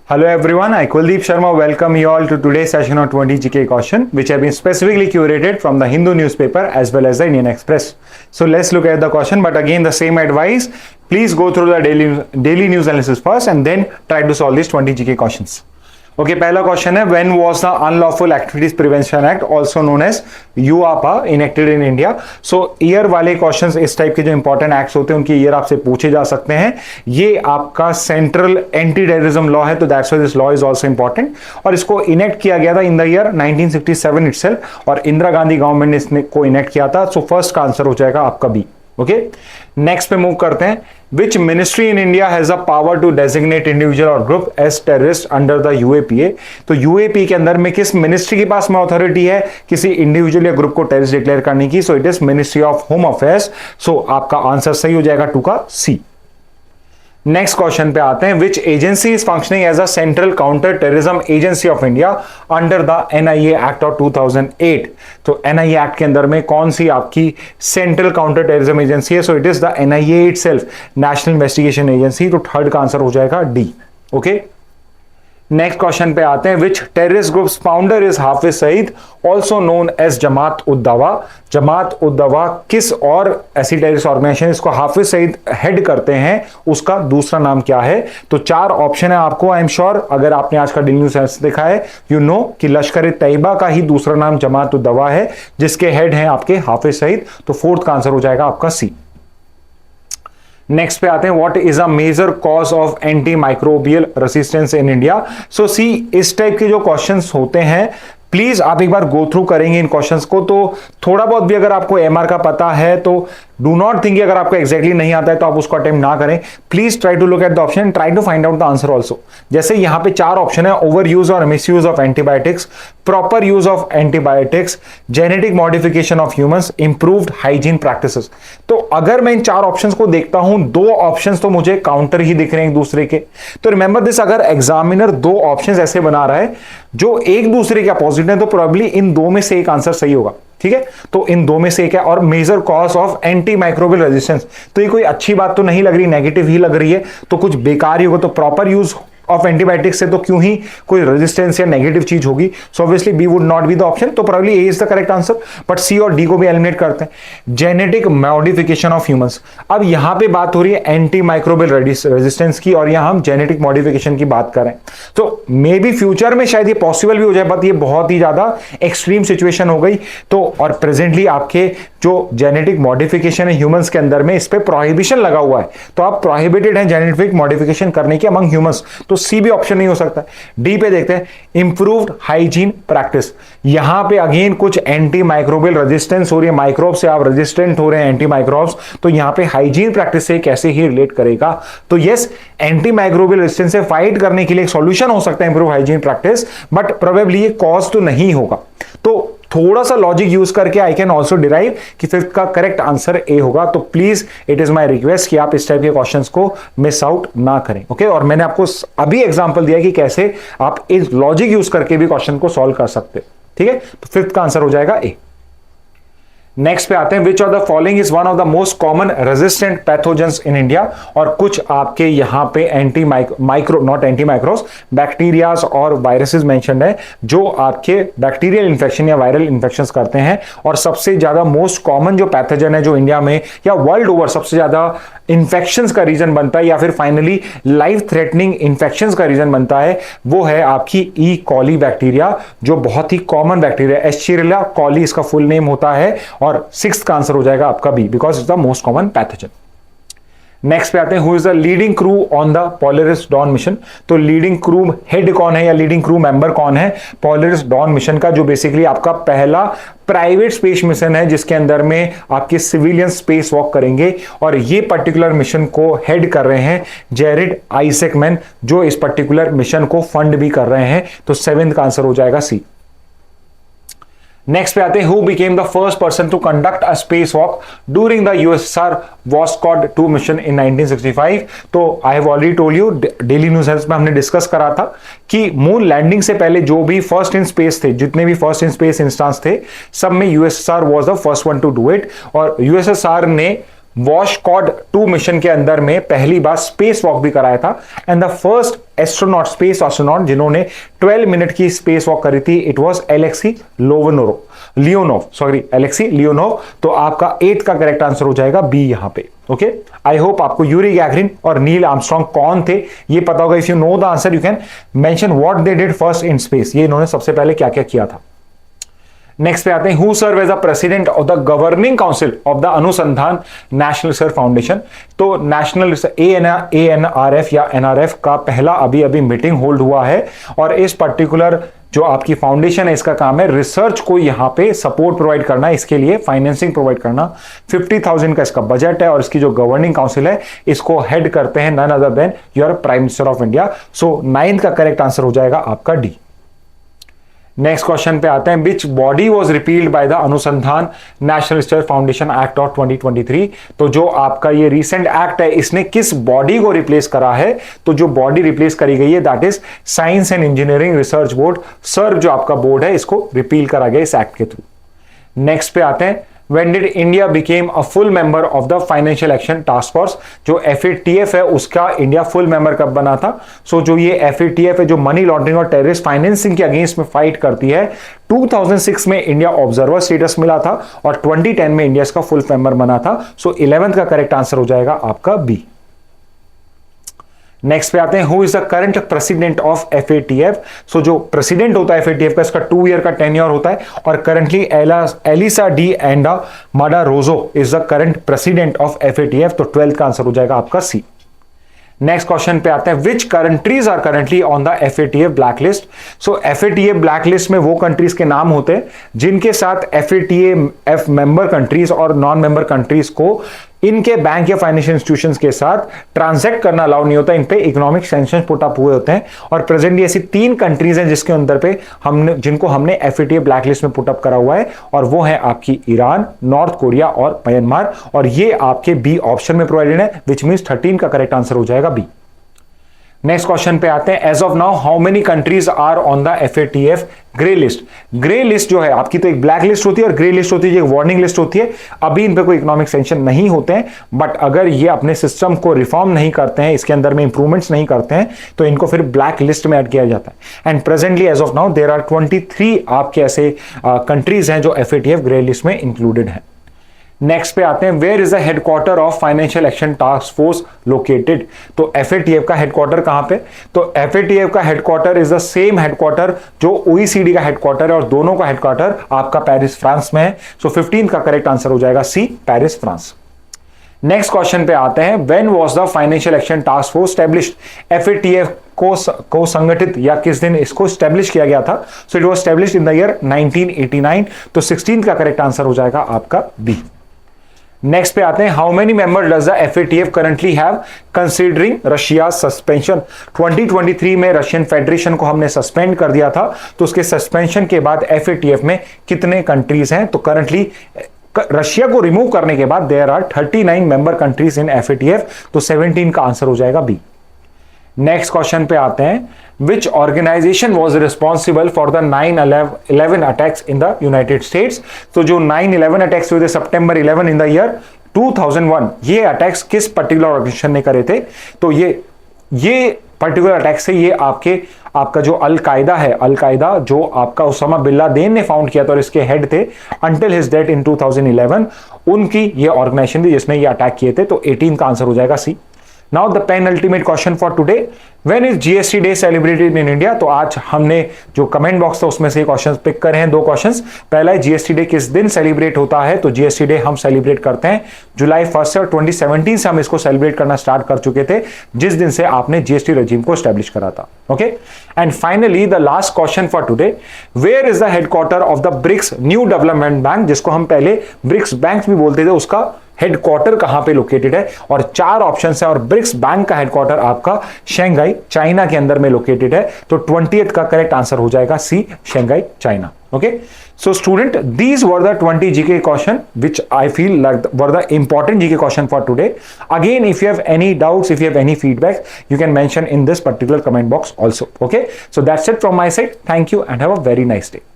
Hello everyone, I Kuldeep Sharma welcome you all to today's session on 20 GK question which have been specifically curated from the Hindu newspaper as well as the Indian Express. So let's look at the question, but again the same advice, please go through the daily news analysis first and then try to solve these 20 GK questions. Okay पहला question है when was the unlawful activities prevention act also known as UAPA enacted in India. So year वाले questions इस type के जो important acts होते हैं उनके year आपसे पूछे जा सकते हैं। ये आपका सेंट्रल एंटी टेररिज्म लॉ है तो that's why this law is also important और इसको इनेक्ट किया गया था इन द ईयर 1967 इटसेल्फ और इंदिरा गांधी गवर्नमेंट ने इसको इनेक्ट किया था। सो फर्स्ट का आंसर हो जाएगा आपका बी। ओके नेक्स्ट पे मूव करते हैं। Which ministry in India has the power to designate individual or group as terrorist under the UAPA? तो UAPA के अंदर में किस मिनिस्ट्री के पास में अथॉरिटी है किसी इंडिविजुअल या ग्रुप को टेररिस्ट डिक्लेयर करने की? So it is ministry of home affairs. So आपका आंसर सही हो जाएगा 2 का सी। नेक्स्ट क्वेश्चन पे आते हैं। Which agency is functioning as a central counter terrorism agency of India under the NIA act of 2008? तो एनआईए एक्ट के अंदर में कौन सी आपकी सेंट्रल काउंटर टेररिज्म एजेंसी है? So it is the NIA itself, national investigation agency. तो third का answer हो जाएगा डी। ओके नेक्स्ट क्वेश्चन पे आते हैं। Which terrorist group founder is Hafiz Saeed also known as Jamaat ud Dawa? जमात उद दवा किस और ऐसी टेररिस्ट ऑर्गेनाइजेशन इसको हाफिज सईद हेड करते हैं उसका दूसरा नाम क्या है? तो 4 ऑप्शन है आपको। आई एम श्योर अगर आपने आज का डेली न्यूज़ देखा है यू नो कि लश्कर तैयबा का ही दूसरा नाम जमात उद दवा है जिसके हेड हैं आपके हाफिज सईद। तो फोर्थ का आंसर हो जाएगा आपका सी। नेक्स्ट पे आते हैं। What is a major cause of anti microbial resistance in India? So C इस टाइप के जो क्वेश्चंस होते हैं प्लीज आप एक बार गो थ्रू करेंगे इन क्वेश्चंस को तो थोड़ा बहुत भी अगर आपको एमआर का पता है तो डू नॉट थिंक अगर आपको एग्जैक्टली नहीं आता है तो आप उसको अटेम्प्ट ना करें। Please try to look at the option, try to find out the answer also. जैसे यहां पे 4 ऑप्शन है। ओवर यूज और misuse of antibiotics, proper use of antibiotics, genetic modification of humans, improved hygiene practices. तो अगर मैं इन 4 options को देखता हूं 2 ऑप्शंस तो मुझे काउंटर ही दिख रहे हैं एक दूसरे के। तो रिमेंबर दिस, अगर एग्जामिनर 2 ऑप्शंस ऐसे बना रहा है जो एक दूसरे के अपोजिट है तो प्रोबेबली इन 2 में से एक आंसर सही होगा। ठीक है, तो इन 2 में से एक है। और major cause of anti microbial resistance, तो ये कोई अच्छी बात तो नहीं लग रही, नेगेटिव ही लग रही है, तो कुछ बेकार ही होगा। तो प्रॉपर यूज ऑफ एंटीबायोटिक्स से तो क्यों ही कोई रेजिस्टेंस या नेगेटिव चीज होगी। So obviously B would not be the option, तो probably A is the correct answer. But C और डी को भी एलिमिनेट करते हैं। जेनेटिक मॉडिफिकेशन ऑफ ह्यूमंस, अब यहां पे बात हो रही है एंटी माइक्रोबियल रेजिस्टेंस की और यहां हम जेनेटिक मॉडिफिकेशन की बात करें तो मे बी फ्यूचर में शायद ये पॉसिबल भी हो जाए, बट ये बहुत ही ज्यादा एक्सट्रीम सिचुएशन हो गई। तो और प्रेजेंटली आपके जो जेनेटिक मॉडिफिकेशन है ह्यूमंस के अंदर में इस पे प्रोहिबिशन लगा हुआ है, तो आप प्रोहिबिटेड है जेनेटिक मॉडिफिकेशन करने के अमंग ह्यूमंस। तो सी भी ऑप्शन नहीं हो सकता। डी पे देखते हैं। इंप्रूव्ड हाइजीन प्रैक्टिस, यहां पे अगेन कुछ एंटी माइक्रोबियल रेजिस्टेंस हो रही है, माइक्रोब से आप रेजिस्टेंट हो रहे हैं एंटी माइक्रोब्स, तो यहां पे हाइजीन प्रैक्टिस से कैसे ही रिलेट करेगा? तो यस, एंटी माइक्रोबियल रेजिस्टेंस से फाइट करने के लिए एक सॉल्यूशन हो सकता है improve hygiene practice, but probably ये कॉज तो नहीं होगा। तो थोड़ा सा लॉजिक यूज करके आई कैन ऑल्सो डिराइव कि फिफ्थ का करेक्ट आंसर ए होगा। तो please it is my request कि आप इस टाइप के क्वेश्चंस को मिस आउट ना करें। ओके और मैंने आपको अभी एग्जांपल दिया कि कैसे आप इस लॉजिक यूज करके भी क्वेश्चन को सॉल्व कर सकते हैं। ठीक है, तो फिफ्थ का आंसर हो जाएगा ए। नेक्स्ट पे आते हैं। Which of the following is one of the most common resistant pathogens in India? और कुछ आपके यहां पे anti micro not anti micros bacterias और वायरसेस मेंशन्ड है जो आपके बैक्टीरियल इन्फेक्शन या वायरल इन्फेक्शंस करते हैं। और सबसे ज्यादा मोस्ट कॉमन जो पैथोजन है जो इंडिया में या वर्ल्ड ओवर सबसे ज्यादा इन्फेक्शंस का रीजन बनता है या फिर फाइनली लाइफ थ्रेटनिंग इन्फेक्शंस का रीजन बनता है, वो है आपकी ई कॉली बैक्टीरिया, जो बहुत ही कॉमन बैक्टीरिया, एस्चेरिला कॉली इसका फुल नेम होता है। और 6th का आंसर हो जाएगा आपका B, because it's the most common pathogen. Next पे आते हैं। Who is the leading crew on the Polaris Dawn mission? तो लीडिंग क्रू हेड कौन है या लीडिंग क्रू मेंबर कौन है पोलरिस डॉन मिशन का, जो बेसिकली आपका पहला प्राइवेट स्पेस मिशन है जिसके अंदर में आपके सिविलियन स्पेस वॉक करेंगे। और ये पर्टिकुलर मिशन को हेड कर रहे हैं जेरिड आइजैकमैन, जो इस पर्टिकुलर मिशन को फंड भी कर रहे हैं। तो 7th का आंसर हो जाएगा सी। नेक्स्ट पे आते हैं। Who became the first person to conduct a space walk during the USSR Voskhod 2 mission in 1965? तो I have already told you, daily news health में हमने डिस्कस करा था कि मून लैंडिंग से पहले जो भी फर्स्ट इन स्पेस थे, जितने भी फर्स्ट इन स्पेस इंस्टांस थे, सब में USSR was the first one two do it. और यूएसएसआर ने वॉशकॉड 2 मिशन के अंदर में पहली बार स्पेस वॉक भी कराया था and the first astronaut space astronaut जिन्होंने 12 मिनट की स्पेस वॉक करी थी इट वाज एलेक्सी लियोनोव। तो आपका 8 का करेक्ट आंसर हो जाएगा बी यहां पे। ओके, आई होप आपको यूरी गैगरिन और नील आर्मस्ट्रांग कौन थे ये पता होगा। If you know the answer you can mention what they did first in space, ये इन्होंने सबसे पहले क्या क्या किया था। नेक्स्ट पे आते हैं, who serve as the president of the governing council of the Anusandhan national research foundation. तो नेशनल ANRF या NRF का पहला अभी मीटिंग होल्ड हुआ है और इस पर्टिकुलर जो आपकी फाउंडेशन है इसका काम है रिसर्च को यहां पे सपोर्ट प्रोवाइड करना, इसके लिए फाइनेंसिंग प्रोवाइड करना। 50,000 का इसका बजट है और इसकी जो गवर्निंग काउंसिल है इसको हेड करते हैं none other than your prime minister of India. So 9 का करेक्ट आंसर हो जाएगा आपका डी। नेक्स्ट क्वेश्चन पे आते हैं, which body was repealed by the Anusandhan national research foundation act of 2023। तो जो आपका ये रिसेंट एक्ट है इसने किस बॉडी को रिप्लेस करा है, तो जो बॉडी रिप्लेस करी गई है that is science and engineering research board, SERB जो आपका बोर्ड है इसको रिपील करा गया इस एक्ट के थ्रू। नेक्स्ट पे आते हैं, When did India became a full member of the Financial Action Task Force? जो FATF है उसका इंडिया फुल मेंबर कब बना था? सो जो ये FATF है जो मनी लॉन्ड्रिंग और टेररिस्ट फाइनेंसिंग के अगेंस्ट में फाइट करती है, 2006 में इंडिया ऑब्जर्वर स्टेटस मिला था और 2010 में इंडिया इसका फुल मेंबर बना था। सो 11th का करेक्ट आंसर हो जाएगा आपका बी। नेक्स्ट पे आते हैं, who is the current president of FATF। सो जो प्रेसिडेंट होता है FATF का इसका 2 ईयर का टेन्योर होता है और currently Elisa de Anda Madrazo is the current president of FATF। तो 12th का आंसर हो जाएगा आपका सी। नेक्स्ट क्वेश्चन पे आते हैं, which countries are currently on the FATF blacklist. So FATF blacklist में वो कंट्रीज के नाम होते हैं जिनके साथ FATF मेंबर कंट्रीज और नॉन मेंबर कंट्रीज को इनके बैंक या फाइनेंशियल इंस्टीट्यूशंस के साथ ट्रांजैक्ट करना अलाउ नहीं होता, इन पे इकोनॉमिक सैंक्शंस पुट अप हुए होते हैं। और प्रेजेंटली ऐसी 3 कंट्रीज हैं जिसके अंदर पे जिनको हमने FATF ब्लैक लिस्ट में पुट अप करा हुआ है और वो है आपकी ईरान, नॉर्थ कोरिया और म्यांमार, और ये आपके बी ऑप्शन में प्रोवाइडेड है विच मींस 13 का करेक्ट आंसर हो जाएगा बी। नेक्स्ट क्वेश्चन पे आते हैं, as of now how many countries are on the FATF grey list. Grey list जो है आपकी तो एक ब्लैक लिस्ट होती है और ग्रे लिस्ट होती है, एक वार्निंग लिस्ट होती है। अभी इन पे कोई इकोनॉमिक सैंक्शन नहीं होते हैं, बट अगर ये अपने सिस्टम को रिफॉर्म नहीं करते हैं, इसके अंदर में इंप्रूवमेंट्स नहीं करते हैं, तो इनको फिर ब्लैक लिस्ट में ऐड किया जाता है। And presently as of now there are 23 आपके ऐसे कंट्रीज हैं जो FATF ग्रे लिस्ट में इंक्लूडेड है। नेक्स्ट पे आते हैं, where is the headquarter of financial action task force located. तो FATF का हेडक्वार्टर कहां पे, तो FATF का headquarter is the same headquarter जो OECD का हेडक्वार्टर है और दोनों का हेडक्वार्टर आपका पेरिस फ्रांस में है। सो 15 का करेक्ट आंसर हो जाएगा सी, पेरिस फ्रांस। नेक्स्ट क्वेश्चन पे आते हैं, when was the financial action task force established. FATF को संगठित या किस दिन इसको एस्टैब्लिश किया गया था। So it was established in the year 1989। तो 16 का करेक्ट आंसर हो जाएगा आपका बी। नेक्स्ट पे आते हैं, how many member does the FATF currently have considering Russia suspension. 2023 में रशियन फेडरेशन को हमने सस्पेंड कर दिया था, तो उसके सस्पेंशन के बाद FATF में कितने कंट्रीज हैं। तो करंटली रशिया को रिमूव करने के बाद there are 39 member countries in FATF। तो 17 का आंसर हो जाएगा बी। नेक्स्ट क्वेश्चन पे आते हैं, which organization was responsible for the 9/11 attacks in the United States. तो जो 9/11 अटैक्स हुए थे सितंबर 11 इन द ईयर 2001, ये अटैक्स किस पर्टिकुलर ऑर्गेनाइजेशन ने करे थे। तो ये पर्टिकुलर अटैक से ये आपका जो अल-कायदा है, अल-कायदा जो आपका उसामा बिन लादेन ने फाउंड किया था और इसके हेड थे अंटिल हिज डेथ इन 2011, उनकी ये ऑर्गेनाइजेशन थी जिसने ये अटैक किए थे। तो 18 का आंसर हो जाएगा सी। Now the penultimate question for today, when is GST Day celebrated in India? तो आज हमने जो कमेंट बॉक्स था उसमें से क्वेश्चंस पिक करे हैं, 2 क्वेश्चंस। पहला है GST Day किस दिन सेलिब्रेट होता है। तो GST Day हम सेलिब्रेट करते हैं जुलाई 1 से, और 2017 से हम इसको सेलिब्रेट करना स्टार्ट कर चुके थे जिस दिन से आपने GST रेजिम को एस्टैब्लिश करा था। Okay, and finally the last question for today, where is the headquarter of the BRICS new development bank, जिसको हम पहले ब्रिक्स बैंक भी बोलते थे, उसका हेडक्वार्टर कहां पे लोकेटेड है। और 4 ऑप्शंस है और ब्रिक्स बैंक का हेडक्वार्टर आपका शंघाई चाइना के अंदर में लोकेटेड है। तो 20th का करेक्ट आंसर हो जाएगा C, Shanghai China. Okay, so student, these were the 20 GK question which I feel like were the important GK question for today. Again, if you have any doubts, if you have any feedback, you can mention in this particular comment box also. Okay, so that's it from my side. Thank you and have a very nice day.